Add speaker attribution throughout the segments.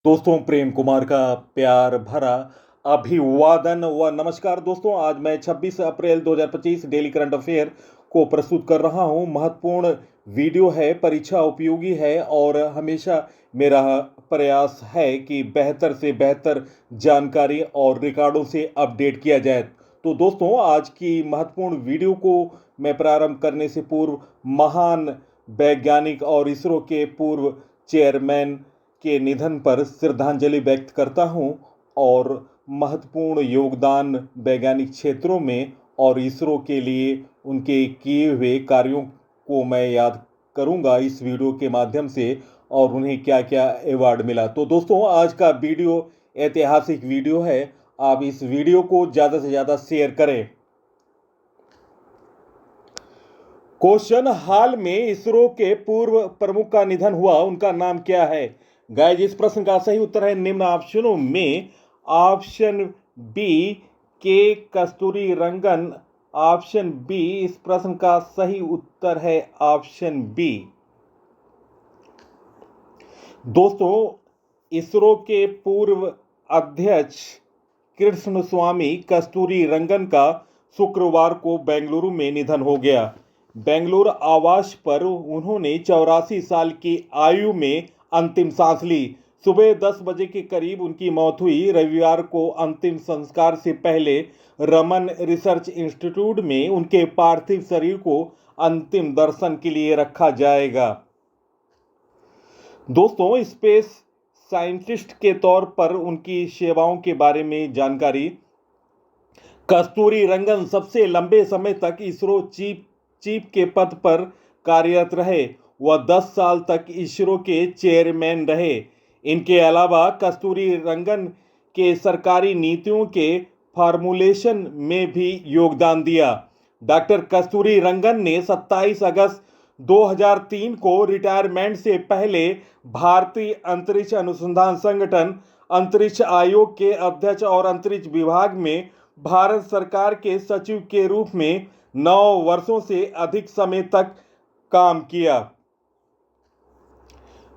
Speaker 1: दोस्तों, प्रेम कुमार का प्यार भरा अभिवादन व नमस्कार। दोस्तों, आज मैं 26 अप्रैल 2025 डेली करंट अफेयर को प्रस्तुत कर रहा हूं। महत्वपूर्ण वीडियो है, परीक्षा उपयोगी है और हमेशा मेरा प्रयास है कि बेहतर से बेहतर जानकारी और रिकॉर्डों से अपडेट किया जाए। तो दोस्तों, आज की महत्वपूर्ण वीडियो को मैं प्रारंभ करने से पूर्व महान वैज्ञानिक और इसरो के पूर्व चेयरमैन के निधन पर श्रद्धांजलि व्यक्त करता हूं और महत्वपूर्ण योगदान वैज्ञानिक क्षेत्रों में और इसरो के लिए उनके किए हुए कार्यों को मैं याद करूंगा इस वीडियो के माध्यम से और उन्हें क्या क्या अवार्ड मिला। तो दोस्तों, आज का वीडियो ऐतिहासिक वीडियो है। आप इस वीडियो को ज़्यादा से ज़्यादा शेयर करें। क्वेश्चन, हाल में इसरो के पूर्व प्रमुख का निधन हुआ, उनका नाम क्या है? गाइस, इस प्रश्न का सही उत्तर है निम्न ऑप्शनों में ऑप्शन बी के कस्तूरी रंगन। ऑप्शन बी, इस प्रश्न का सही उत्तर है ऑप्शन बी। दोस्तों, इसरो के पूर्व अध्यक्ष कृष्ण स्वामी कस्तूरी रंगन का शुक्रवार को बेंगलुरु में निधन हो गया। बेंगलुरु आवास पर उन्होंने 84 साल की आयु में अंतिम सांस ली। सुबह 10 बजे के करीब उनकी मौत हुई। रविवार को अंतिम संस्कार से पहले रमन रिसर्च इंस्टीट्यूट में उनके पार्थिव शरीर को अंतिम दर्शन के लिए रखा जाएगा। दोस्तों, स्पेस साइंटिस्ट के तौर पर उनकी सेवाओं के बारे में जानकारी। कस्तूरी रंगन सबसे लंबे समय तक इसरो चीफ के पद पर कार्यरत रहे। वह 10 साल तक इसरो के चेयरमैन रहे। इनके अलावा कस्तूरी रंगन के सरकारी नीतियों के फार्मूलेशन में भी योगदान दिया। डॉक्टर कस्तूरी रंगन ने 27 अगस्त 2003 को रिटायरमेंट से पहले भारतीय अंतरिक्ष अनुसंधान संगठन अंतरिक्ष आयोग के अध्यक्ष और अंतरिक्ष विभाग में भारत सरकार के सचिव के रूप में 9 वर्षों से अधिक समय तक काम किया।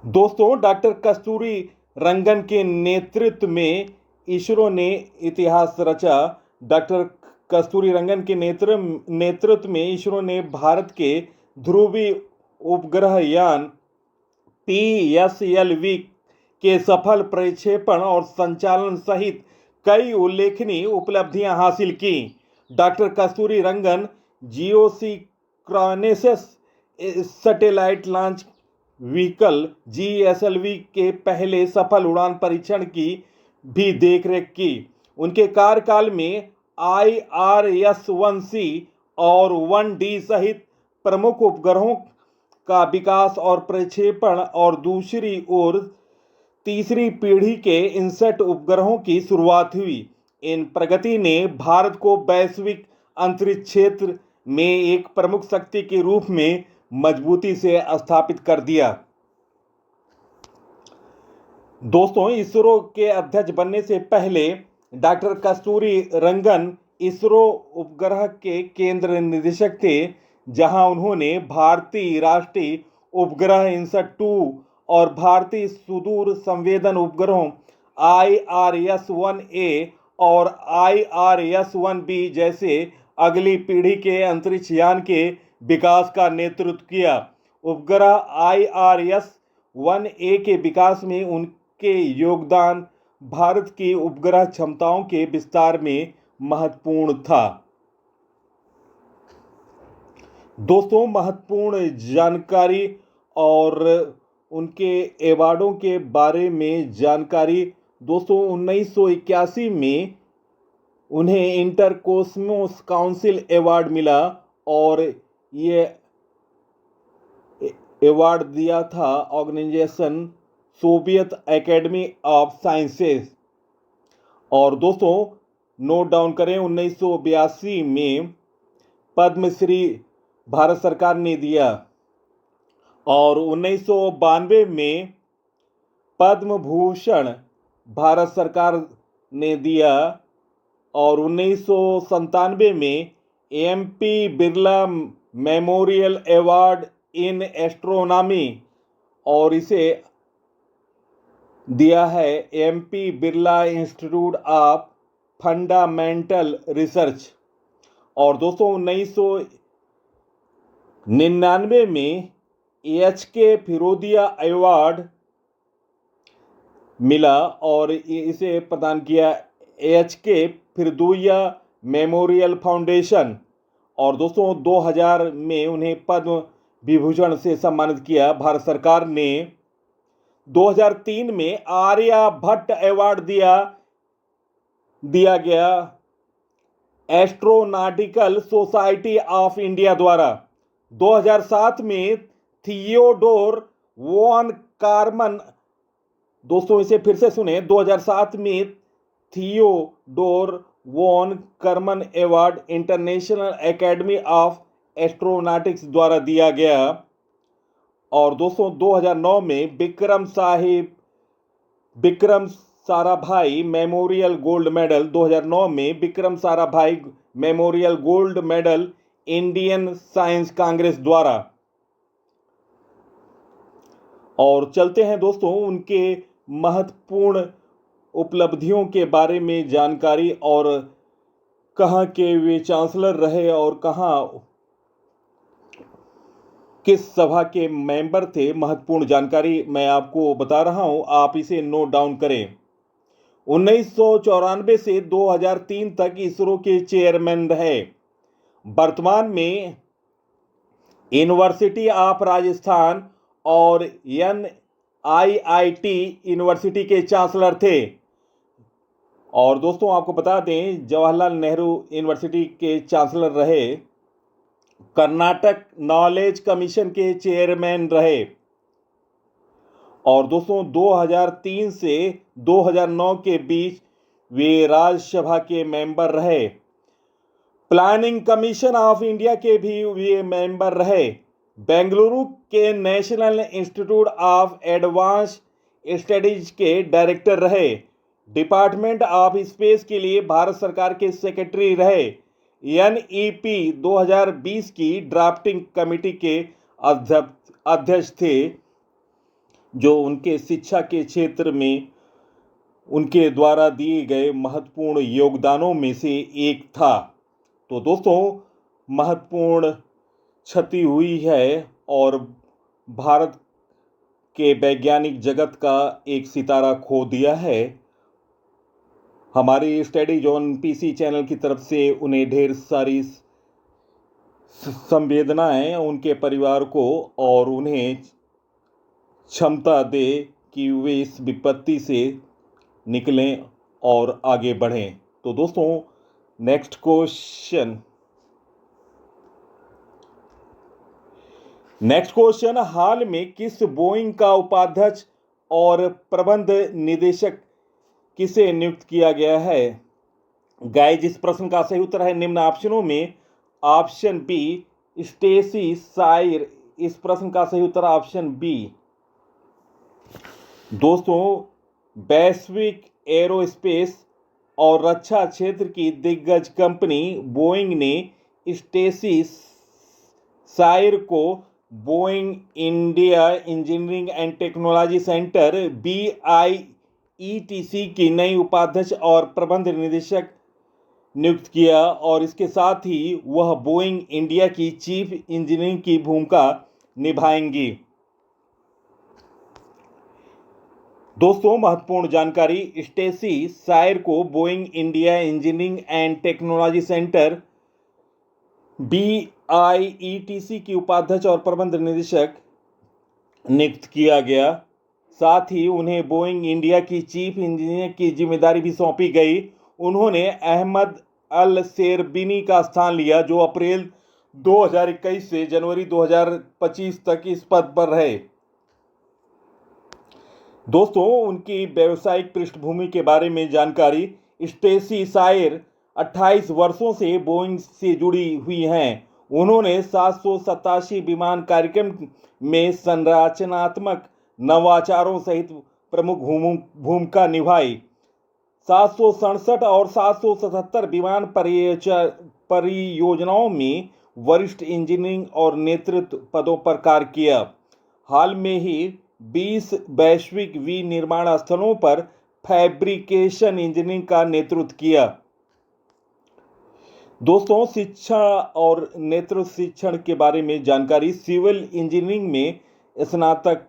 Speaker 1: दोस्तों, डॉक्टर कस्तूरी रंगन के नेतृत्व में इसरो ने इतिहास रचा। डॉक्टर कस्तूरी रंगन के नेतृत्व में इसरो ने भारत के ध्रुवीय उपग्रह यान PSLV के सफल प्रक्षेपण और संचालन सहित कई उल्लेखनीय उपलब्धियां हासिल की। Doctor Kasturi Rangan geosynchronous satellite launch vehicle GSLV के पहले सफल उड़ान परीक्षण की भी देखरेख की। उनके कार्यकाल में IRS-1C और 1D सहित प्रमुख उपग्रहों का विकास और प्रक्षेपण और दूसरी ओर तीसरी पीढ़ी के इनसेट उपग्रहों की शुरुआत हुई। इन प्रगति ने भारत को वैश्विक अंतरिक्ष क्षेत्र में एक प्रमुख शक्ति के रूप में मजबूती से स्थापित कर दिया। दोस्तों, इसरो के अध्यक्ष बनने से पहले डॉक्टर कस्तूरी रंगन इसरो उपग्रह के केंद्र निदेशक थे, जहां उन्होंने भारतीय राष्ट्रीय उपग्रह इनसैट 2 और भारतीय सुदूर संवेदन उपग्रहों IRS-1A और IRS-1B जैसे अगली पीढ़ी के अंतरिक्ष यान के विकास का नेतृत्व किया। उपग्रह IRS-1A के विकास में उनके योगदान भारत की उपग्रह क्षमताओं के विस्तार में महत्वपूर्ण था। दोस्तों, महत्वपूर्ण जानकारी और उनके अवार्डों के बारे में जानकारी। दोस्तों, 1981 में उन्हें इंटर कॉस्मोस काउंसिल अवार्ड मिला और ये अवार्ड दिया था organisation Soviet Academy of Sciences. और दोस्तों, नोट डाउन करें, 1982 में पद्मश्री भारत सरकार ने दिया और 1992 में पद्म भूषण भारत सरकार ने दिया और 1997 में MP Birla memorial award in astronomy और इसे दिया है MP Birla institute of fundamental research. और दोस्तों 1999 में एचके फिरोदिया अवार्ड मिला और इसे प्रदान किया एचके फिरदुया मेमोरियल फाउंडेशन। और दोस्तों 2000 में उन्हें पद्म विभूषण से सम्मानित किया। भारत सरकार ने 2003 में आर्यभट्ट अवार्ड दिया गया एस्ट्रोनॉटिकल सोसाइटी ऑफ इंडिया द्वारा। 2007 में थियोडोर वॉन कार्मन, दोस्तों इसे फिर से सुने, 2007 में Theodore von Karman Award International Academy of Astronautics द्वारा दिया गया। और दोस्तों 2009 में Vikram Sarabhai Memorial Gold Medal, 2009 में Vikram Sarabhai Memorial Gold Medal Indian Science Congress द्वारा। और चलते हैं दोस्तों उनके महत्वपूर्ण उपलब्धियों के बारे में जानकारी, और कहाँ के वे चांसलर रहे और कहाँ किस सभा के मेंबर थे। महत्वपूर्ण जानकारी मैं आपको बता रहा हूं, आप इसे नोट डाउन करें। 1994 से 2003 तक इसरो के चेयरमैन रहे। वर्तमान में यूनिवर्सिटी ऑफ राजस्थान और NIIT यूनिवर्सिटी के चांसलर थे। और दोस्तों आपको बता दें जवाहरलाल नेहरू यूनिवर्सिटी के चांसलर रहे। कर्नाटक नॉलेज कमीशन के चेयरमैन रहे। और दोस्तों 2003 से 2009 के बीच वे राज्यसभा के मेंबर रहे। प्लानिंग कमीशन ऑफ इंडिया के भी वे मेंबर रहे। बेंगलुरु के national institute of advance studies के डायरेक्टर रहे। डिपार्टमेंट ऑफ स्पेस के लिए भारत सरकार के सेक्रेटरी रहे। NEP 2020 की ड्राफ्टिंग कमेटी के अध्यक्ष थे, जो उनके शिक्षा के क्षेत्र में उनके द्वारा दिए गए महत्वपूर्ण योगदानों में से एक था। तो दोस्तों महत्वपूर्ण क्षति हुई है और भारत के वैज्ञानिक जगत का एक सितारा खो दिया है। हमारी स्टडी जोन PC चैनल की तरफ से उन्हें ढेर सारी संवेदनाएं उनके परिवार को, और उन्हें क्षमता दे कि वे इस विपत्ति से निकलें और आगे बढ़ें। तो दोस्तों नेक्स्ट क्वेश्चन, हाल में किस बोइंग का उपाध्यक्ष और प्रबंध निदेशक किसे नियुक्त किया गया है? गाइस इस प्रश्न का सही उत्तर है निम्न ऑप्शनों में ऑप्शन बी स्टेसी साइर। इस प्रश्न का सही उत्तर ऑप्शन बी। दोस्तों वैश्विक एरोस्पेस और रक्षा क्षेत्र की दिग्गज कंपनी बोइंग ने स्टेसी साइर को Boeing India engineering and technology centre BIETC की नई उपाध्यक्ष और प्रबंध निदेशक नियुक्त किया, और इसके साथ ही वह बोइंग इंडिया की चीफ इंजीनियर की भूमिका निभाएंगी। दोस्तों महत्वपूर्ण जानकारी, स्टेसी साइर को Boeing India engineering and technology centre BIETC की उपाध्यक्ष और प्रबंध निदेशक नियुक्त किया गया। साथ ही उन्हें बोइंग इंडिया की चीफ इंजीनियर की जिम्मेदारी भी सौंपी गई। उन्होंने अहमद अल शेरबिनी का स्थान लिया, जो अप्रैल 2021 से जनवरी 2025 तक इस पद पर रहे। दोस्तों उनकी व्यावसायिक पृष्ठभूमि के बारे में जानकारी, स्टेसी साइर 28 वर्षों से बोइंग से जुड़ी हुई हैं। उन्होंने 787 विमान कार्यक्रम में संरचनात्मक नवाचारों सहित प्रमुख भूमिका निभाई। 767 और 777 विमान परियोजनाओं में वरिष्ठ इंजीनियरिंग और नेतृत्व पदों पर कार्य किया। हाल में ही 20 वैश्विक विनिर्माण स्थलों पर फैब्रिकेशन इंजीनियरिंग का नेतृत्व किया। दोस्तों, शिक्षा और नेतृत्व शिक्षण के बारे में जानकारी। सिविल इंजीनियरिंग में स्नातक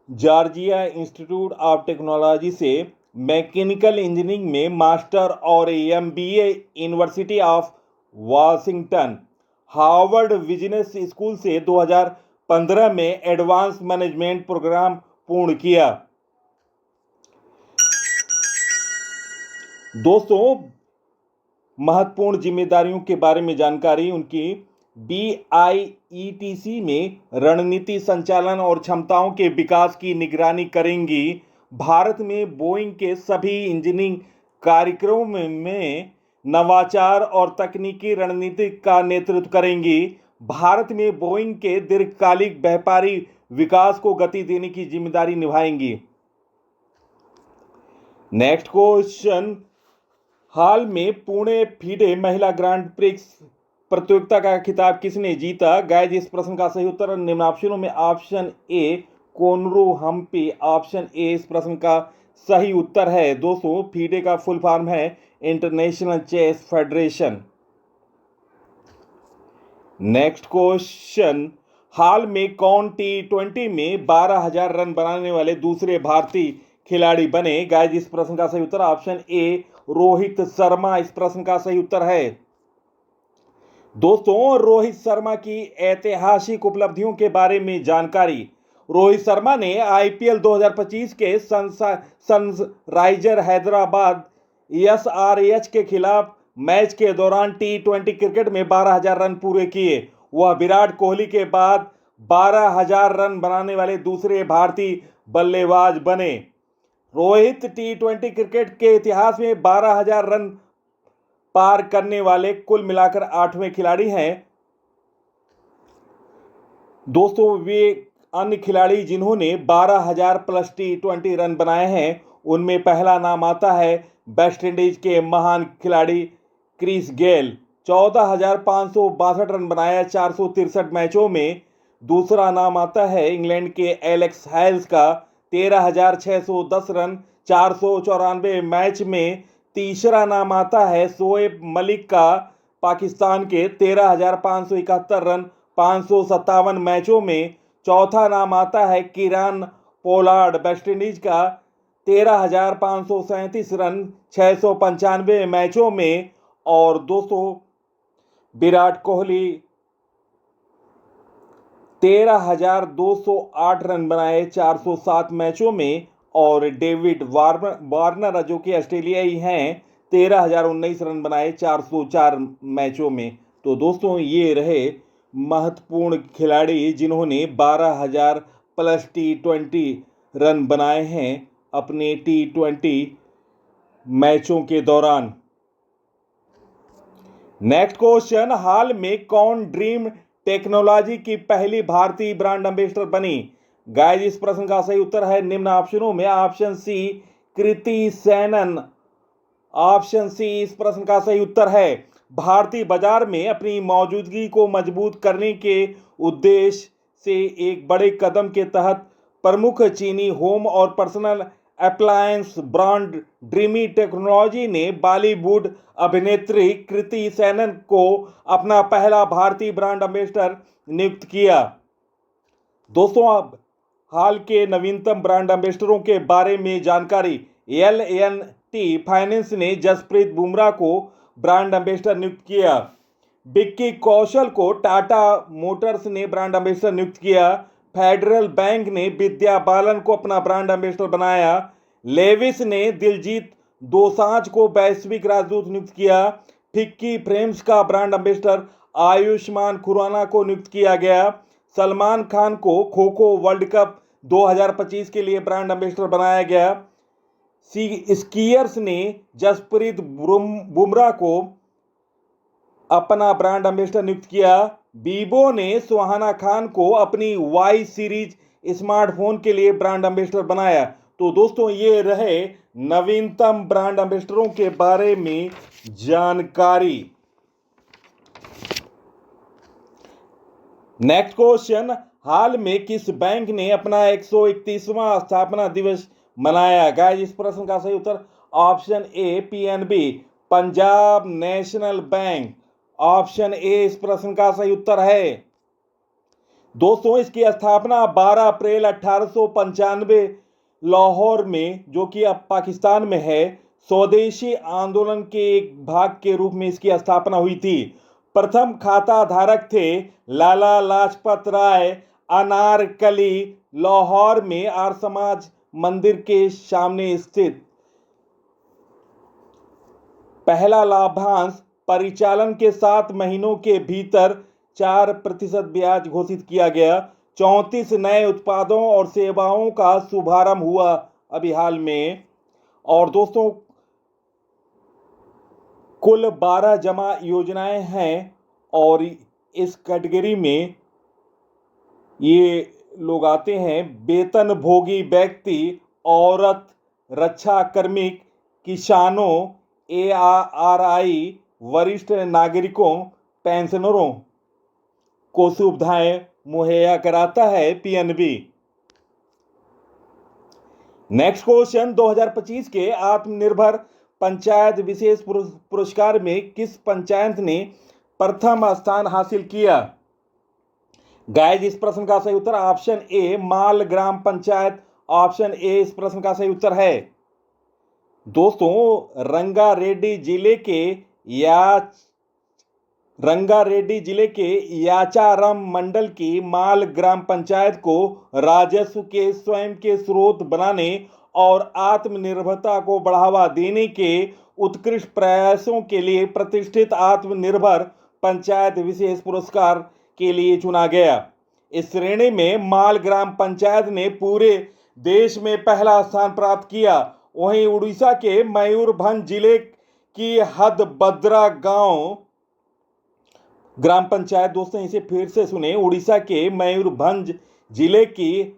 Speaker 1: जॉर्जिया इंस्टीट्यूट ऑफ टेक्नोलॉजी से, मैकेनिकल इंजीनियरिंग में मास्टर और MBA university of Washington, Harvard business school से 2015 में एडवांस मैनेजमेंट प्रोग्राम पूर्ण किया। दोस्तों, महत्वपूर्ण जिम्मेदारियों के बारे में जानकारी उनकी। BIETC में रणनीति संचालन और क्षमताओं के विकास की निगरानी करेंगी। भारत में बोइंग के सभी इंजीनियरिंग कार्यक्रमों में नवाचार और तकनीकी रणनीति का नेतृत्व करेंगी। भारत में बोइंग के दीर्घकालिक व्यापारी विकास को गति देने की जिम्मेदारी निभाएंगी। नेक्स्ट क्वेश्चन, हाल में पुणे फीडे महिला ग्रांड प्रिक्स प्रतियोगिता का खिताब किसने जीता? गाइस, इस प्रश्न का सही उत्तर निम्न ऑप्शनों में option A Koneru Humpy, option A इस प्रश्न का सही उत्तर है। दोस्तों, फीडे का फुल फॉर्म है international chess federation. Next question, हाल में कौन T20 में 12,000 रन बनाने वाले दूसरे भारतीय खिलाड़ी बने? गाइस, इस प्रश्न का सही उत्तर ऑप्शन ए रोहित शर्मा इस प्रश्न का सही उत्तर है। दोस्तों, रोहित शर्मा की ऐतिहासिक उपलब्धियों के बारे में जानकारी। रोहित शर्मा ने IPL 2025 के सनराइजर हैदराबाद SRH के खिलाफ मैच के दौरान T20 क्रिकेट में 12,000 रन पूरे किए। वह विराट कोहली के बाद 12,000 रन बनाने वाले दूसरे भारतीय बल्लेबाज बने। रोहित T20 क्रिकेट के इतिहास में 12,000 रन पार करने वाले कुल मिलाकर 8वें खिलाड़ी हैं। दोस्तों, वे अन्य खिलाड़ी जिन्होंने 12,000 प्लस T20 रन बनाए हैं, उनमें पहला नाम आता है वेस्टइंडीज के महान खिलाड़ी क्रिस गेल, 14,562 रन बनाया 463 मैचों में। दूसरा नाम आता है इंग्लैंड के एलेक्स हेल्स का, 13,610 रन 494 मैच में। तीसरा नाम आता है शोएब मलिक का, पाकिस्तान के, 13,571 रन 557 मैचों में। चौथा नाम आता है किरान पोलार्ड, वेस्टइंडीज का, 13,537 रन 695 मैचों में। और दोस्तों, विराट कोहली 13,208 रन बनाए 407 मैचों में। और डेविड वार्नर जो कि ऑस्ट्रेलियाई हैं, 13,019 रन बनाए 404 मैचों में। तो दोस्तों, ये रहे महत्वपूर्ण खिलाड़ी जिन्होंने 12,000 प्लस T20 रन बनाए हैं अपने T20 मैचों के दौरान। नेक्स्ट क्वेश्चन, हाल में कौन ड्रीम टेक्नोलॉजी की पहली भारतीय ब्रांड एम्बेसडर बनी? गाइस, इस प्रश्न का सही उत्तर है निम्न ऑप्शनों में option C Kriti Sanon, option C इस प्रश्न का सही उत्तर है। भारतीय बाजार में अपनी मौजूदगी को मजबूत करने के उद्देश्य से एक बड़े कदम के तहत प्रमुख चीनी होम और personal appliance brand dreamy technology ने बॉलीवुड अभिनेत्री कृति सेनन को अपना पहला भारतीय ब्रांड एम्बेसडर नियुक्त किया। दोस्तों, अब हाल के नवीनतम ब्रांड एम्बेसडरों के बारे में जानकारी। L&T फाइनेंस ने जसप्रीत बुमराह को ब्रांड एम्बेसडर नियुक्त किया। विक्की कौशल को टाटा मोटर्स ने ब्रांड एम्बेसडर नियुक्त किया। फेडरल बैंक ने विद्या बालन को अपना ब्रांड एम्बेसडर बनाया। लेविस ने दिलजीत दोसांझ को वैश्विक राजदूत नियुक्त किया। फिक्की फ्रेम्स का ब्रांड एम्बेसडर आयुष्मान खुराना को नियुक्त किया गया। सलमान खान को खो खो वर्ल्ड कप 2025 के लिए ब्रांड एम्बेसडर बनाया गया। स्कीयर्स ने जसप्रीत बुमराह को अपना ब्रांड एम्बेसडर नियुक्त किया। वीवो ने सुहाना खान को अपनी Y सीरीज स्मार्टफोन के लिए ब्रांड एम्बेसडर बनाया। तो दोस्तों, ये रहे नवीनतम ब्रांड एम्बेसडरों के बारे में जानकारी। नेक्स्ट क्वेश्चन, हाल में किस बैंक ने अपना 131वां स्थापना दिवस मनाया? गाइस, इस प्रश्न का सही उत्तर option A PNB, Punjab national bank. Option A इस प्रश्न का सही उत्तर है। दोस्तों, इसकी स्थापना 12 अप्रैल 1895 लाहौर में, जो कि अब पाकिस्तान में है, स्वदेशी आंदोलन के एक भाग के रूप में इसकी स्थापना हुई थी। प्रथम खाता धारक थे लाला लाजपत राय। अनारकली लाहौर में आर्य समाज मंदिर के सामने स्थित। पहला लाभांश परिचालन के 7 महीनों के भीतर 4% ब्याज घोषित किया गया। 34 नए उत्पादों और सेवाओं का शुभारंभ हुआ अभी हाल में। और दोस्तों, कुल 12 जमा योजनाएं हैं और इस कैटेगरी में ये लोग आते हैं: वेतन भोगी व्यक्ति, औरत, रक्षा कर्मिक, किसानों, एआरआई, वरिष्ठ नागरिकों, पेंशनरों को सुविधाएं मुहैया कराता है पीएनबी। नेक्स्ट क्वेश्चन, 2025 के आत्मनिर्भर पंचायत विशेष पुरस्कार में किस पंचायत ने प्रथम स्थान हासिल किया? गाइस, इस प्रश्न का सही उत्तर ऑप्शन ए माल ग्राम पंचायत। ऑप्शन ए इस प्रश्न का सही उत्तर है। दोस्तों, रंगारेड्डी जिले के याचारम मंडल की माल ग्राम पंचायत को राजस्व के स्वयं के स्रोत बनाने और आत्मनिर्भरता को बढ़ावा देने के उत्कृष्ट प्रयासों के लिए प्रतिष्ठित आत्मनिर्भर पंचायत विशेष पुरस्कार के लिए चुना गया। इस श्रेणी में माल ग्राम पंचायत ने पूरे देश में पहला स्थान प्राप्त किया। वहीं उड़ीसा के मयूरभंज जिले की हदबद्रा गांव ग्राम पंचायत, दोस्तों इसे फिर से सुने, उड़ीसा के मयूरभंज जिले की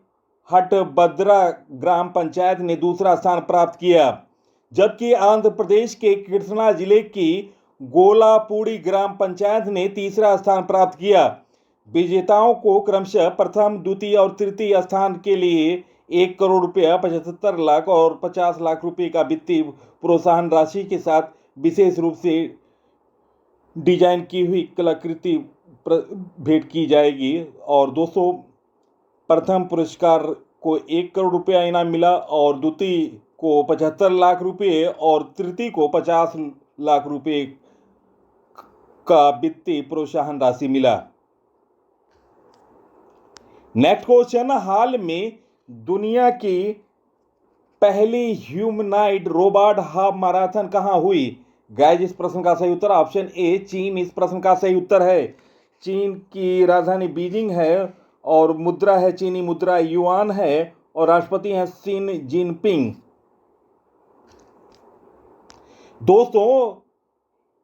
Speaker 1: हटबद्रा ग्राम पंचायत ने दूसरा स्थान प्राप्त किया। जबकि आंध्र प्रदेश के कृष्णा जिले की गोलापूड़ी ग्राम पंचायत ने तीसरा स्थान प्राप्त किया। विजेताओं को क्रमशः प्रथम, द्वितीय और तृतीय स्थान के लिए 1 करोड़ रुपया, 75 लाख और 50 लाख रुपए का वित्तीय प्रोत्साहन राशि के साथ विशेष रूप से डिजाइन की हुई कलाकृति भेंट की जाएगी। और दोस्तों, प्रथम पुरस्कार को 1 करोड़ रुपया इनाम मिला और द्वितीय को 75 लाख रुपए और तृतीय को 50 लाख रुपए का वित्तीय प्रोत्साहन राशि मिला। नेक्स्ट क्वेश्चन, हाल में दुनिया की पहली ह्यूमनॉइड रोबोट हाफ मैराथन कहां हुई? गाइस, इस प्रश्न का सही उत्तर ऑप्शन ए चीन इस प्रश्न का सही उत्तर है। चीन की राजधानी बीजिंग है और मुद्रा है चीनी मुद्रा युआन है और राष्ट्रपति हैं शी जिनपिंग। दोस्तों,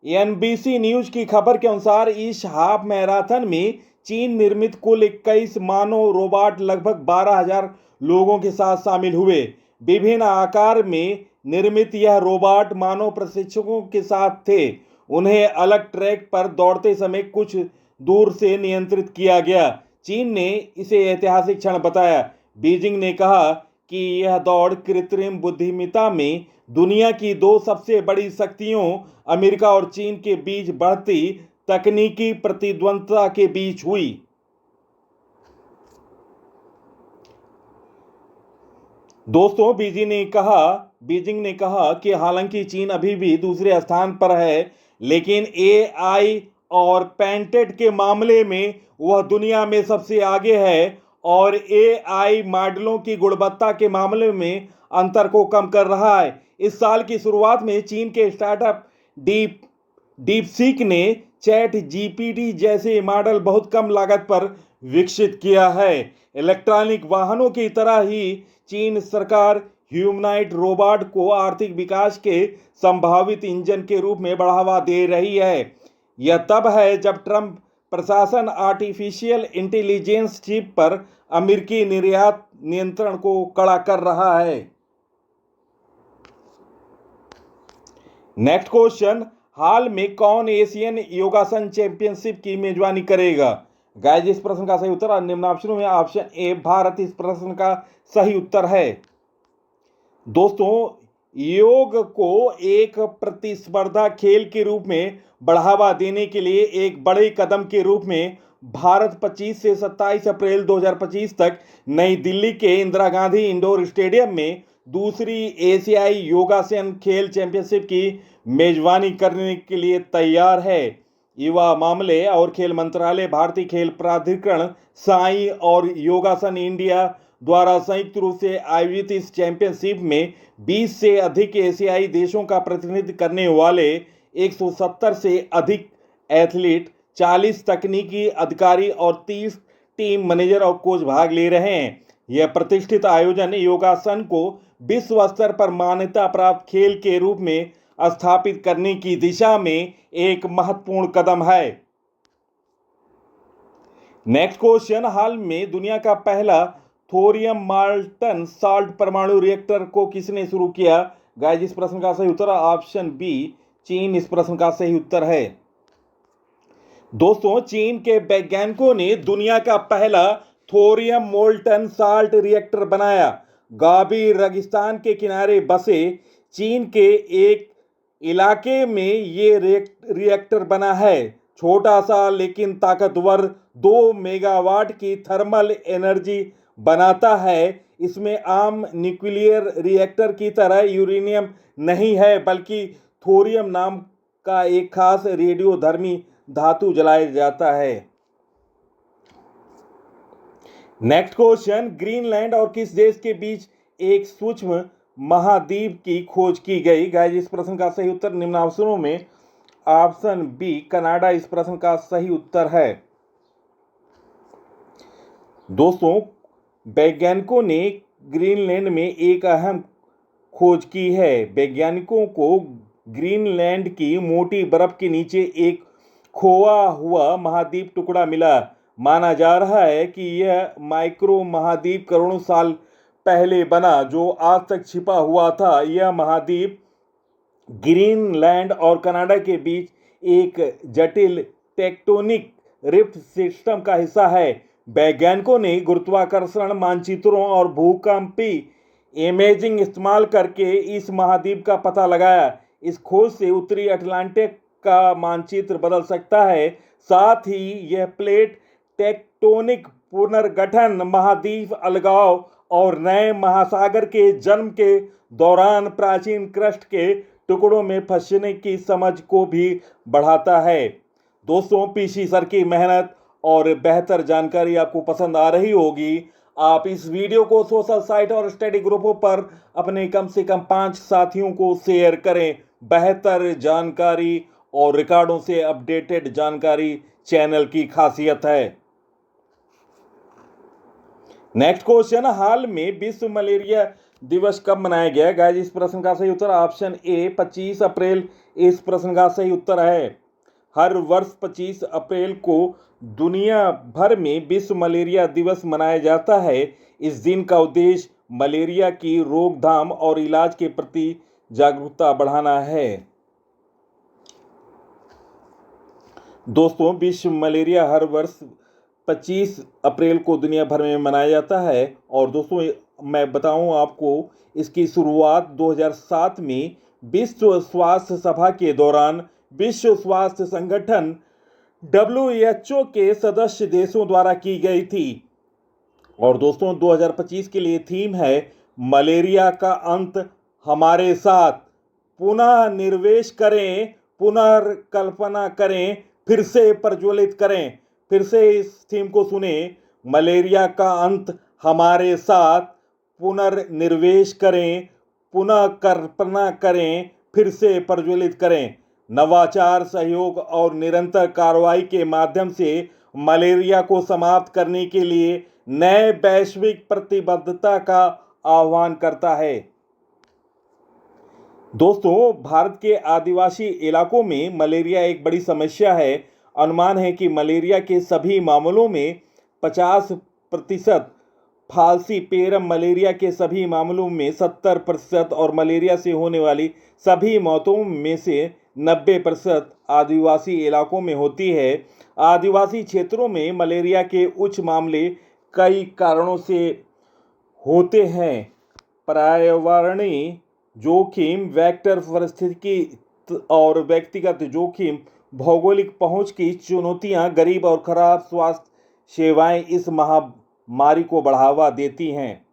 Speaker 1: एनबीसी न्यूज की खबर के अनुसार इस हाफ मैराथन में चीन निर्मित कुल 21 मानव रोबोट लगभग 12,000 लोगों के साथ शामिल हुए। विभिन्न आकार में निर्मित यह रोबोट मानव प्रशिक्षकों के साथ थे। उन्हें अलग ट्रैक पर दौड़ते समय कुछ दूर से नियंत्रित किया गया। चीन ने इसे ऐतिहासिक क्षण बताया। बीजिंग ने कहा कि यह दौड़ कृत्रिम बुद्धिमत्ता में दुनिया की 2 सबसे बड़ी शक्तियों अमेरिका और चीन के बीच बढ़ती तकनीकी प्रतिद्वंद्विता के बीच हुई। दोस्तों, बीजिंग ने कहा कि हालांकि चीन अभी भी दूसरे स्थान पर है, लेकिन एआई और पेटेंट के मामले में वह दुनिया में सबसे आगे है और एआई मॉडलों की गुणवत्ता के मामले में अंतर को कम कर रहा है। इस साल की शुरुआत में चीन के स्टार्टअप डीपसीक ने चैट जीपीटी जैसे मॉडल बहुत कम लागत पर विकसित किया है। इलेक्ट्रॉनिक वाहनों की तरह ही चीन सरकार ह्यूमनॉइड रोबोट को आर्थिक विकास के संभावित इंजन के रूप में बढ़ावा दे रही है। यह तब है जब ट्रंप प्रशासन आर्टिफिशियल इंटेलिजेंस चिप पर अमेरिकी निर्यात नियंत्रण को कड़ा कर रहा है। नेक्स्ट क्वेश्चन, हाल में कौन एशियन योगासन चैंपियनशिप की मेजबानी करेगा? गाइस इस प्रश्न का सही उत्तर निम्न ऑप्शनों में ऑप्शन ए भारत इस प्रश्न का सही उत्तर है। दोस्तों, योग को एक प्रतिस्पर्धा खेल के रूप में बढ़ावा देने के लिए एक बड़े कदम के रूप में भारत 25 से 27 अप्रैल 2025 तक नई दिल्ली के इंदिरा गांधी इंडोर स्टेडियम में दूसरी एशियाई योगासन खेल चैंपियनशिप की मेजबानी करने के लिए तैयार है। युवा मामले और खेल मंत्रालय, भारतीय खेल प्राधिकरण, साई और योगासन इंडिया द्वारा संयुक्त रूप से आयोजित इस चैंपियनशिप में 20 से अधिक एशियाई देशों का प्रतिनिधित्व करने वाले 170 से अधिक एथलीट, 40 तकनीकी अधिकारी और 30 टीम मैनेजर और कोच भाग ले रहे हैं। यह प्रतिष्ठित आयोजन योगासन को विश्व स्तर पर मान्यता प्राप्त खेल के रूप में स्थापित करने की दिशा में एक महत्वपूर्ण कदम है। नेक्स्ट क्वेश्चन, हाल में दुनिया का पहला थोरियम माल्टन साल्ट परमाणु रिएक्टर को किसने शुरू किया? गाइस इस प्रश्न का सही उत्तर ऑप्शन बी चीन इस प्रश्न का सही उत्तर है। दोस्तों, चीन के वैज्ञानिकों ने दुनिया का पहला थोरियम मोल्टन साल्ट रिएक्टर बनाया। गाबी रेगिस्तान के किनारे बसे चीन के एक इलाके में ये रिएक्टर बना है। छोटा सा लेकिन ताकतवर 2 मेगावाट की थर्मल एनर्जी बनाता है। इसमें आम न्यूक्लियर रिएक्टर की तरह यूरेनियम नहीं है, बल्कि थोरियम नाम का एक खास रेडियोधर्मी धातु जलाया जाता है। नेक्स्ट क्वेश्चन, ग्रीनलैंड और किस देश के बीच एक सूक्ष्म महाद्वीप की खोज की गई? गाइस इस प्रश्न का सही उत्तर निम्न ऑप्शनों में ऑप्शन बी कनाडा इस प्रश्न का सही उत्तर है। दोस्तों, वैज्ञानिकों ने ग्रीनलैंड में एक अहम खोज की है। वैज्ञानिकों को ग्रीनलैंड की मोटी बर्फ के नीचे एक खोया हुआ महाद्वीप टुकड़ा मिला। माना जा रहा है कि यह माइक्रो महाद्वीप करोड़ों साल पहले बना, जो आज तक छिपा हुआ था। यह महाद्वीप ग्रीनलैंड और कनाडा के बीच एक जटिल टेक्टोनिक रिफ्ट सिस्टम का हिस्सा है। वैज्ञानिकों ने गुरुत्वाकर्षण मानचित्रों और भूकंपी इमेजिंग इस्तेमाल करके इस महाद्वीप का पता लगाया। इस खोज से उत्तरी अटलांटिक का मानचित्र बदल सकता है। साथ ही यह प्लेट टेक्टोनिक पुनर्गठन, महाद्वीप अलगाव और नए महासागर के जन्म के दौरान प्राचीन क्रस्ट के टुकड़ों में फंसने की समझ को भी बढ़ाता है। दोस्तों, पीसी सर की मेहनत और बेहतर जानकारी आपको पसंद आ रही होगी। आप इस वीडियो को सोशल साइट और स्टडी ग्रुपों पर अपने कम से कम 5 साथियों को शेयर करें। बेहतर जानकारी और रिकॉर्डों से अपडेटेड जानकारी चैनल की खासियत है। नेक्स्ट क्वेश्चन, हाल में विश्व मलेरिया दिवस कब मनाया गया? गाइस इस प्रश्न का सही उत्तर ऑप्शन ए 25 अप्रैल इस प्रश्न का सही उत्तर है। हर वर्ष 25 अप्रैल को दुनिया भर में विश्व मलेरिया दिवस मनाया जाता है। इस दिन का उद्देश्य मलेरिया की रोकथाम और इलाज के प्रति जागरूकता बढ़ाना है। दोस्तों, विश्व मलेरिया हर वर्ष 25 अप्रैल को दुनिया भर में मनाया जाता है। और दोस्तों, मैं बताऊं आपको, इसकी शुरुआत 2007 में विश्व स्वास्थ्य सभा के दौरान विश्व स्वास्थ्य संगठन WHO के सदस्य देशों द्वारा की गई थी। और दोस्तों, 2025 के लिए थीम है मलेरिया का अंत हमारे साथ। पुनः निर्वेश करें, पुनर्कल्पना करें, फिर से प्रज्वलित करें। फिर से इस थीम को सुने, मलेरिया का अंत हमारे साथ, पुनर्निर्वेश करें, पुनः कल्पना करें, फिर से प्रज्वलित करें। नवाचार, सहयोग और निरंतर कार्रवाई के माध्यम से मलेरिया को समाप्त करने के लिए नए वैश्विक प्रतिबद्धता का आह्वान करता है। दोस्तों, भारत के आदिवासी इलाकों में मलेरिया एक बड़ी समस्या है। अनुमान है कि मलेरिया के सभी मामलों में 50%, फाल्सीपेरम मलेरिया के सभी मामलों में 70% और मलेरिया से होने वाली सभी मौतों में से 90% आदिवासी इलाकों में होती है। आदिवासी क्षेत्रों में मलेरिया के उच्च मामले कई कारणों से होते हैं। पर्यावरणीय जोखिम, वेक्टर पारिस्थितिकी और व्यक्तिगत जोखिम, भौगोलिक पहुंच की चुनौतियां, गरीब और खराब स्वास्थ्य सेवाएं इस महामारी को बढ़ावा देती हैं।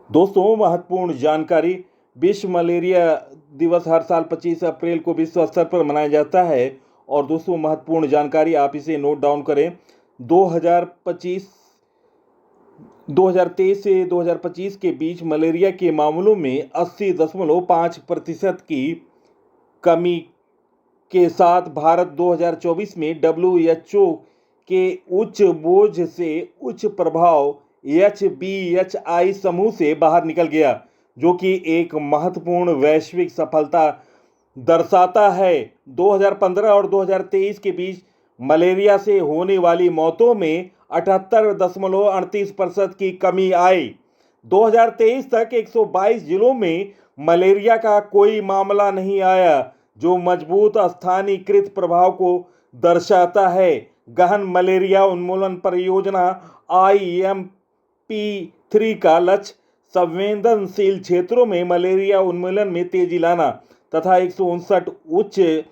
Speaker 1: दोस्तों, महत्वपूर्ण जानकारी। विश्व मलेरिया दिवस हर साल 25 अप्रैल को विश्व स्तर पर मनाया जाता है। और दोस्तों, महत्वपूर्ण जानकारी, आप इसे नोट डाउन करें। 2023 से 2025 के बीच मलेरिया के मामलों में 80.5% की कमी के साथ भारत 2024 में WHO के उच्च बोझ से उच्च प्रभाव HBHI समूह से बाहर निकल गया, जो कि एक महत्वपूर्ण वैश्विक सफलता दर्शाता है। 2015 और 2023 के बीच मलेरिया से होने वाली मौतों में 78.38% की कमी आई। 2023 तक 122 जिलों में मलेरिया का कोई मामला नहीं आया, जो मजबूत स्थानीयकृत प्रभाव को दर्शाता है। गहन मलेरिया उन्मूलन परियोजना IMP3 का लक्ष्य संवेदनशील क्षेत्रों में मलेरिया उन्मूलन में तेजी लाना तथा 159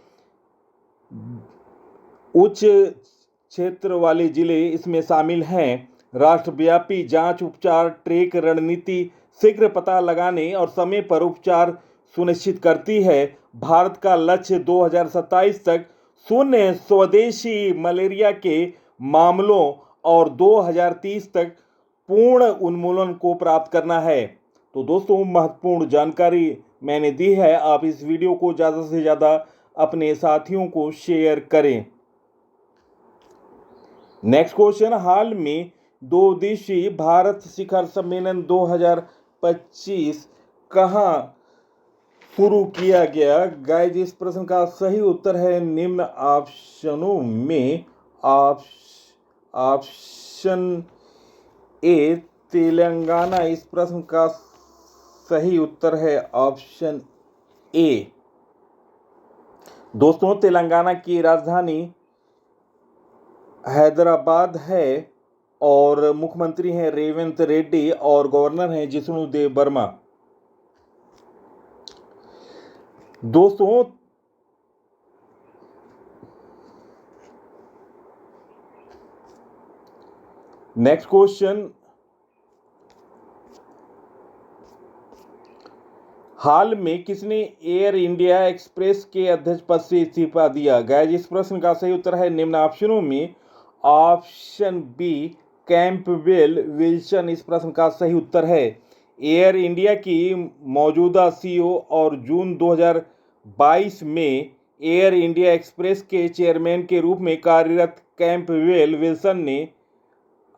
Speaker 1: उच्च क्षेत्र वाले जिले इसमें शामिल हैं। राष्ट्रव्यापी जांच, उपचार, ट्रैक रणनीति शीघ्र पता लगाने और समय पर उपचार सुनिश्चित करती है। भारत का लक्ष्य 2027 तक शून्य स्वदेशी मलेरिया के मामलों और 2030 तक पूर्ण उन्मूलन को प्राप्त करना है। तो दोस्तों, महत्वपूर्ण जानकारी मैंने दी है। आप इस वीडियो को ज़्यादा से ज़्यादा अपने साथियों को शेयर करें। नेक्स्ट क्वेश्चन, हाल में 2 दिवसीय भारत शिखर सम्मेलन 2025 कहाँ शुरू किया गया? गाइस, इस प्रश्न का सही उत्तर है निम्न ऑप्शनों में। ऑप्शन ए तेलंगाना, इस प्रश्न का सही उत्तर है ऑप्शन ए। दोस्तों, तेलंगाना की राजधानी हैदराबाद है और मुख्यमंत्री हैं रेवंत रेड्डी और गवर्नर हैं जिष्णु देव वर्मा। दोस्तों, नेक्स्ट क्वेश्चन, हाल में किसने एयर इंडिया एक्सप्रेस के अध्यक्ष पद से इस्तीफा दिया? गाइस, इस प्रश्न का सही उत्तर है निम्न ऑप्शनों में। ऑप्शन बी कैंपबेल विल्सन, इस प्रश्न का सही उत्तर है। एयर इंडिया की मौजूदा CEO और जून 2022 में एयर इंडिया एक्सप्रेस के चेयरमैन के रूप में कार्यरत कैंपबेल विल्सन ने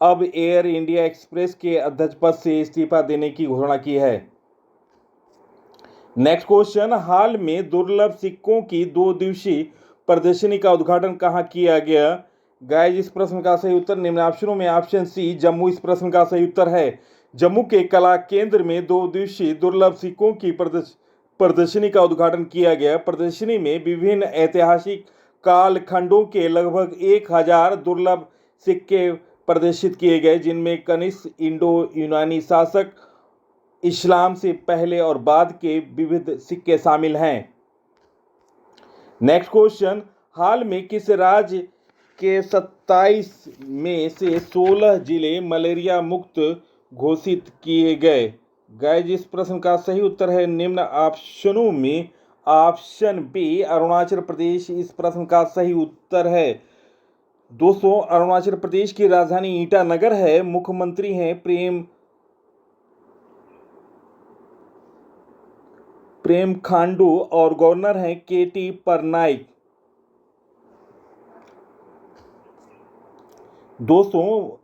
Speaker 1: अब एयर इंडिया एक्सप्रेस के अध्यक्ष पद से इस्तीफा देने की घोषणा की है। नेक्स्ट क्वेश्चन, हाल में दुर्लभ सिक्कों की 2 दिवसीय प्रदर्शनी का उद्घाटन कहाँ किया गया? गाइस, इस प्रश्न का सही उत्तर निम्न ऑप्शनों में। ऑप्शन सी जम्मू, इस प्रश्न का सही उत्तर है। जम्मू के कला केंद्र में 2 दिवसीय दुर्लभ सिक्कों की प्रदर्शनी का उद्घाटन किया गया। प्रदर्शनी में विभिन्न ऐतिहासिक कालखंडों के लगभग 1000 दुर्लभ सिक्के प्रदर्शित किए गए, जिनमें कनिष्क इंडो यूनानी शासक, इस्लाम से पहले और बाद के विविध सिक्के शामिल हैं। नेक्स्ट क्वेश्चन, हाल में किस राज्य के 27 में से 16 जिले मलेरिया मुक्त घोषित किए गए? गाइस, इस प्रश्न का सही उत्तर है निम्न ऑप्शनों में। ऑप्शन बी अरुणाचल प्रदेश, इस प्रश्न का सही उत्तर है। दोस्तों, अरुणाचल प्रदेश की राजधानी ईटानगर है। मुख्यमंत्री हैं प्रेम खांडू और गवर्नर हैं KT परनाइक। दोस्तों,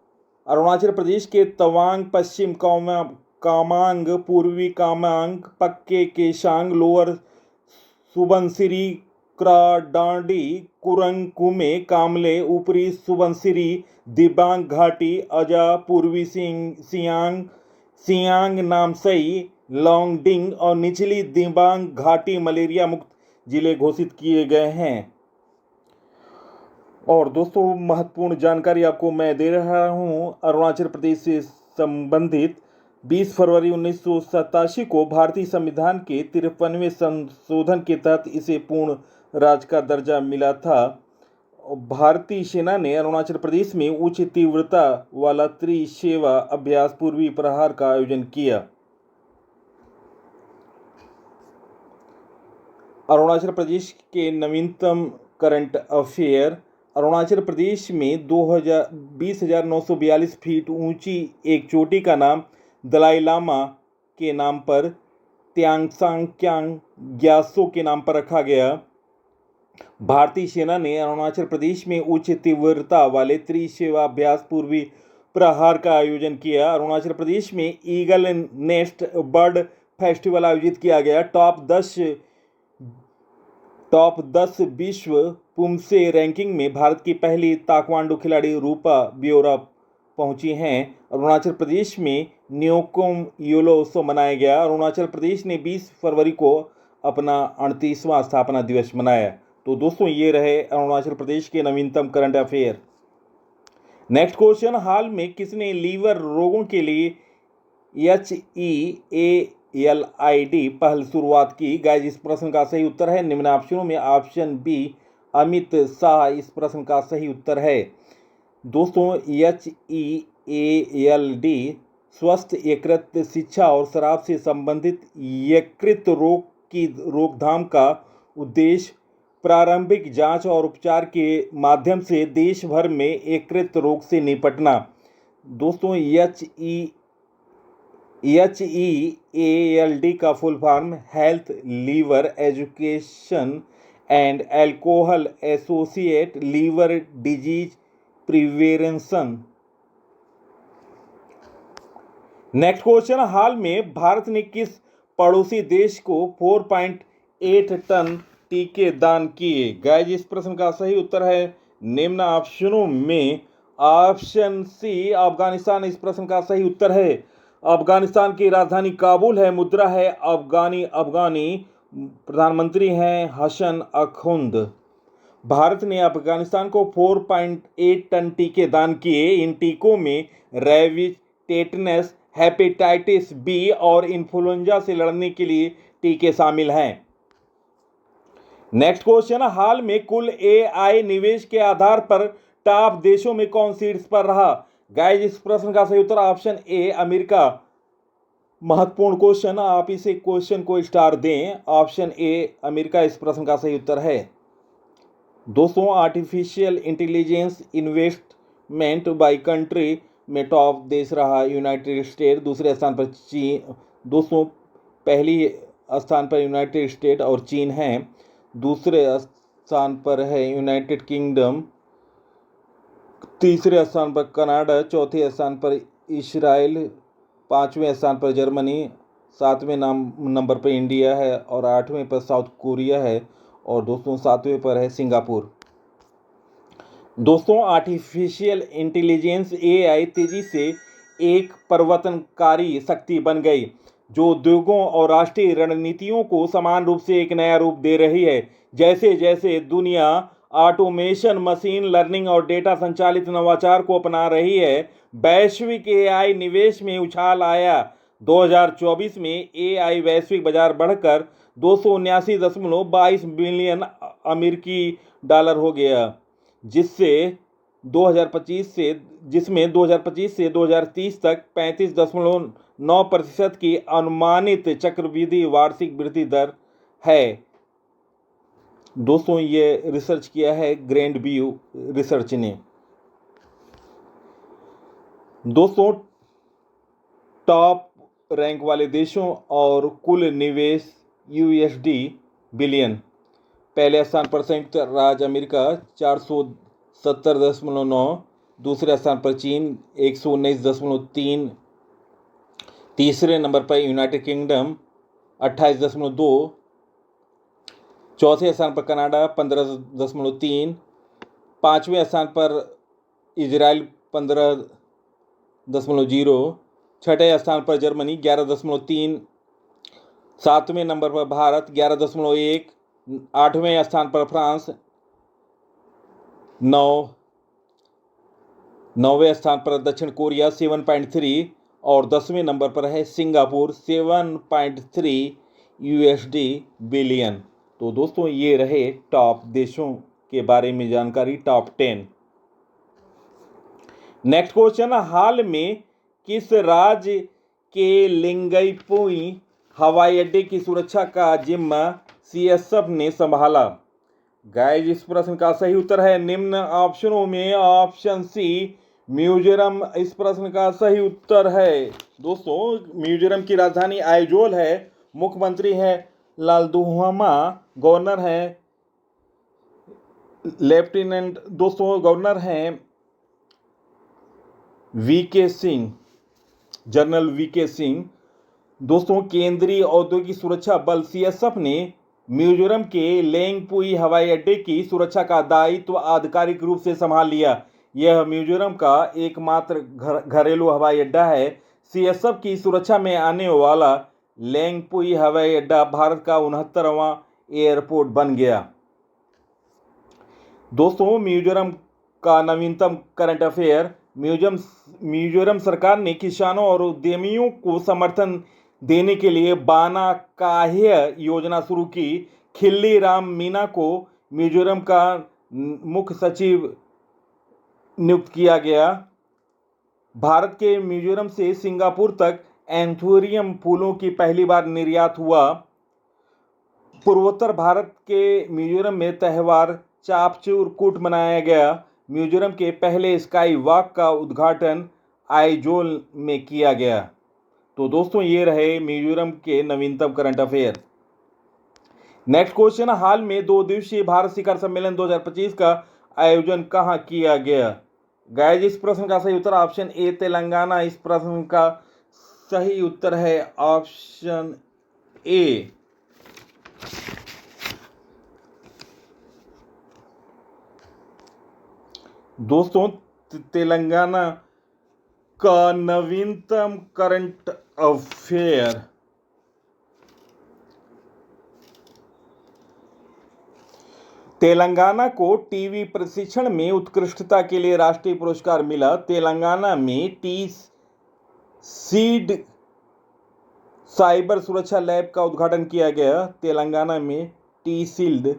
Speaker 1: अरुणाचल प्रदेश के तवांग, पश्चिम कामांग, पूर्वी कामांग, पक्के केशांग, लोअर सुबनसिरी, क्राडांडी, कुरंग कुमे, कामले, ऊपरी सुबनसिरी, दिबांग घाटी, अजा, पूर्वी सियांग, नामसई, लोंगडिंग और निचली दिबांग घाटी मलेरिया मुक्त जिले घोषित किए गए हैं। और दोस्तों, महत्वपूर्ण जानकारी आपको मैं दे रहा हूं। अरुणाचल प्रदेश से संबंधित 20 फरवरी 1987 को भारतीय संविधान के 53वें संशोधन के तहत इसे पूर्ण राज्य का दर्जा मिला था। भारतीय सेना ने अरुणाचल प्रदेश में उच्च तीव्रता वाला त्रिसेवा अभ्यास पूर्वी प्रहार का आयोजन किया। अरुणाचल प्रदेश के नवीनतम करंट अफेयर। अरुणाचल प्रदेश में 20,942 फीट ऊंची एक चोटी का नाम दलाई लामा के नाम पर त्यांगसांग्यांग ग्यात्सो के नाम पर रखा गया। भारतीय सेना ने अरुणाचल प्रदेश में उच्च तीव्रता वाले त्रिसेवा अभ्यास पूर्वी प्रहार का आयोजन किया। अरुणाचल प्रदेश में ईगल नेस्ट बर्ड फेस्टिवल आयोजित किया गया। टॉप 10 विश्व पुमसे रैंकिंग में भारत की पहली ताइक्वांडो खिलाड़ी रूपा ब्योरा पहुंची हैं। अरुणाचल प्रदेश में न्योकुम योलो उत्सव मनाया गया। अरुणाचल प्रदेश ने 20 फरवरी को अपना 38वां स्थापना दिवस मनाया। तो दोस्तों, ये रहे अरुणाचल प्रदेश के नवीनतम करंट अफेयर। नेक्स्ट क्वेश्चन, हाल में किसने लीवर रोगों के लिए HEALID पहल शुरुआत की? गाइस, इस प्रश्न का सही उत्तर है निम्न ऑप्शनों में ऑप्शन बी अमित शाह इस प्रश्न का सही उत्तर है। दोस्तों, HEALD स्वस्थ एकीकृत शिक्षा और शराब से संबंधित यकृत रोग की रोकथाम का उद्देश्य प्रारंभिक जांच और उपचार के माध्यम से देश भर में यकृत रोग से निपटना। दोस्तों, HEALD का full form health liver education and alcohol associate liver disease prevention. Next question, हाल में भारत ने किस पड़ोसी देश को 4.8 टन टीके दान किए? गाइस, इस प्रश्न का सही उत्तर है निम्न ऑप्शनों में ऑप्शन सी अफगानिस्तान इस प्रश्न का सही उत्तर है। अफगानिस्तान की राजधानी काबुल है। मुद्रा है अफगानी। प्रधानमंत्री हैं हसन अखुंद। भारत ने अफगानिस्तान को 4.8 टन टीके दान किए। इन टीकों में रेबीज, टेटनस, हेपेटाइटिस बी और इन्फ्लुएंजा से लड़ने के लिए टीके शामिल हैं। नेक्स्ट क्वेश्चन, हाल में कुल AI निवेश के आधार पर टॉप देशों में कौन शीर्ष पर रहा? गाइस, इस प्रश्न का सही उत्तर ऑप्शन ए अमेरिका। महत्वपूर्ण क्वेश्चन, आप इसे क्वेश्चन को स्टार दें। ऑप्शन ए अमेरिका इस प्रश्न का सही उत्तर है। दोस्तों, artificial intelligence investment by country में टॉप देश रहा यूनाइटेड स्टेट। दूसरे स्थान पर चीन। दोस्तों, पहली स्थान पर यूनाइटेड स्टेट और चीन हैं। दूसरे स्थान पर है यूनाइटेड किंगडम। तीसरे स्थान पर कनाडा। चौथे स्थान पर इजराइल। पाँचवें स्थान पर जर्मनी। सातवें नंबर पर इंडिया है और 8वें पर साउथ कोरिया है और दोस्तों 7वें पर है सिंगापुर। दोस्तों, आर्टिफिशियल इंटेलिजेंस AI तेजी से एक परिवर्तनकारी शक्ति बन गई जो उद्योगों और राष्ट्रीय रणनीतियों को समान रूप से एक नया रूप दे रही है। जैसे जैसे दुनिया ऑटोमेशन, मशीन लर्निंग और डेटा संचालित नवाचार को अपना रही है, वैश्विक AI निवेश में उछाल आया। 2024 में AI वैश्विक बाजार बढ़कर 279.22 बिलियन अमेरिकी डॉलर हो गया, जिसमें 2025 से 2030 तक 35.9% की अनुमानित चक्रवृद्धि वार्षिक वृद्धि दर है। दोस्तों, ये रिसर्च किया है ग्रैंड व्यू रिसर्च ने। दोस्तों, टॉप रैंक वाले देशों और कुल निवेश USD बिलियन। पहले स्थान पर संयुक्त राज्य अमेरिका 470.9। दूसरे स्थान पर चीन 119.3। तीसरे नंबर पर यूनाइटेड किंगडम 28.2। चौथे स्थान पर कनाडा 15.3। पाँचवें स्थान पर इजराइल 15.0। छठे स्थान पर जर्मनी 11.3। 7वें नंबर पर भारत 11.1, 8वें स्थान पर फ्रांस 9वें स्थान पर दक्षिण कोरिया 7.3 और 10वें नंबर पर है सिंगापुर 7.3 USD बिलियन। तो दोस्तों ये रहे टॉप देशों के बारे में जानकारी, टॉप 10। नेक्स्ट क्वेश्चन, हाल में किस राज्य के लिंगईपुई हवाई अड्डे की सुरक्षा का जिम्मा CSF ने संभाला? गाइस इस प्रश्न का सही उत्तर है निम्न ऑप्शनों में ऑप्शन सी मिजोरम। इस प्रश्न का सही उत्तर है दोस्तों मिजोरम की राजधानी आइजोल है, मुख्यमंत्री है लालदुहमा, गवर्नर है लेफ्टिनेंट दोस्तों गवर्नर हैं VK Singh, general VK Singh. दोस्तों केंद्रीय औद्योगिक सुरक्षा बल CSF ने मिजोरम के लेंगपुई हवाई अड्डे की सुरक्षा का दायित्व आधिकारिक रूप से संभाल लिया। यह मिजोरम का एकमात्र घरेलू हवाई अड्डा है। CSF की सुरक्षा में आने वाला लेंगपुई हवाई अड्डा भारत का 69वां एयरपोर्ट बन गया। दोस्तों मिजोरम का नवीनतम करंट अफेयर, मिजोरम सरकार ने किसानों और उद्यमियों को समर्थन देने के लिए बाना काह्य योजना शुरू की। खिल्ली राम मीना को मिजोरम का मुख्य सचिव नियुक्त किया गया। भारत के मिजोरम से सिंगापुर तक एंथोरियम फूलों की पहली बार निर्यात हुआ। पूर्वोत्तर भारत के मिजोरम में त्यौहार चापचूर कूट मनाया गया। मिजोरम के पहले स्काई वॉक का उद्घाटन आइजोल में किया गया। तो दोस्तों ये रहे मिजोरम के नवीनतम करंट अफेयर। नेक्स्ट क्वेश्चन, हाल में 2 दिवसीय भारत शिखर सम्मेलन 2025 का आयोजन कहां किया गया? गाइस इस प्रश्न का सही उत्तर ऑप्शन ए तेलंगाना। इस प्रश्न का सही उत्तर है ऑप्शन ए। दोस्तों तेलंगाना का नवीनतम करंट अफेयर, तेलंगाना को टीवी प्रशिक्षण में उत्कृष्टता के लिए राष्ट्रीय पुरस्कार मिला। तेलंगाना में सीड साइबर सुरक्षा लैब का उद्घाटन किया गया। तेलंगाना में शील्ड।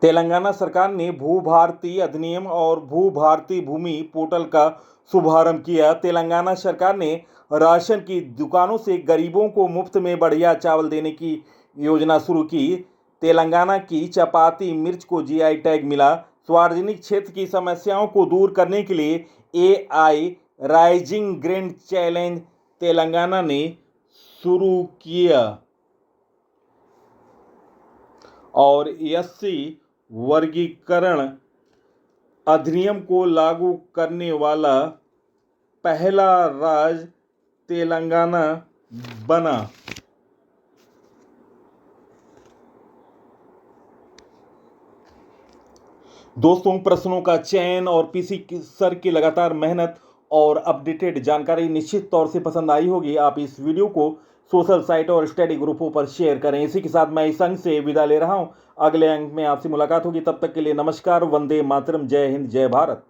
Speaker 1: तेलंगाना सरकार ने भू भारती अधिनियम और भू भारती भूमि पोर्टल का शुभारंभ किया। तेलंगाना सरकार ने राशन की दुकानों से गरीबों को मुफ्त में बढ़िया चावल देने की योजना शुरू की। तेलंगाना की चपाती मिर्च को GI टैग मिला। सार्वजनिक क्षेत्र की समस्याओं को दूर करने के लिए AI rising grand challenge Telangana ने शुरू किया और SC वर्गीकरण अधिनियम को लागू करने वाला पहला राज्य तेलंगाना बना। दोस्तों प्रश्नों का चयन और PC सर की लगातार मेहनत और अपडेटेड जानकारी निश्चित तौर से पसंद आई होगी। आप इस वीडियो को सोशल साइट और स्टडी ग्रुपों पर शेयर करें। इसी के साथ मैं इस अंक से विदा ले रहा हूं। अगले अंक में आपसे मुलाकात होगी। तब तक के लिए नमस्कार, वंदे मातरम, जय हिंद, जय भारत।